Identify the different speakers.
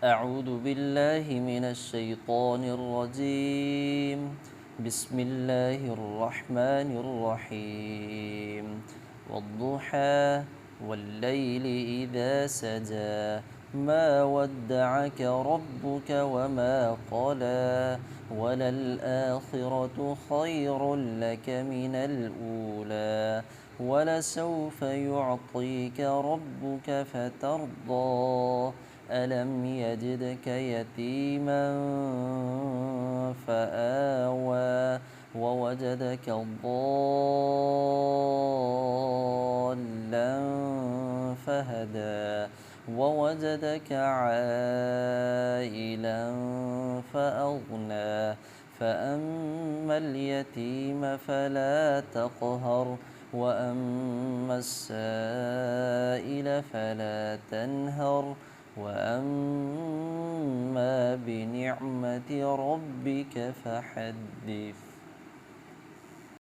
Speaker 1: أعوذ بالله من الشيطان الرجيم. بسم الله الرحمن الرحيم. والضحى والليل إذا سجى ما ودعك ربك وما قلى وللآخرة خير لك من الأولى ولسوف يعطيك ربك فترضى ألم يجدك يتيما فآوى ووجدك ضالا فهدى ووجدك عائلا فأغنى فأما اليتيم فلا تقهر وأما السائل فلا تنهر وأما بنعمة ربك فحدث.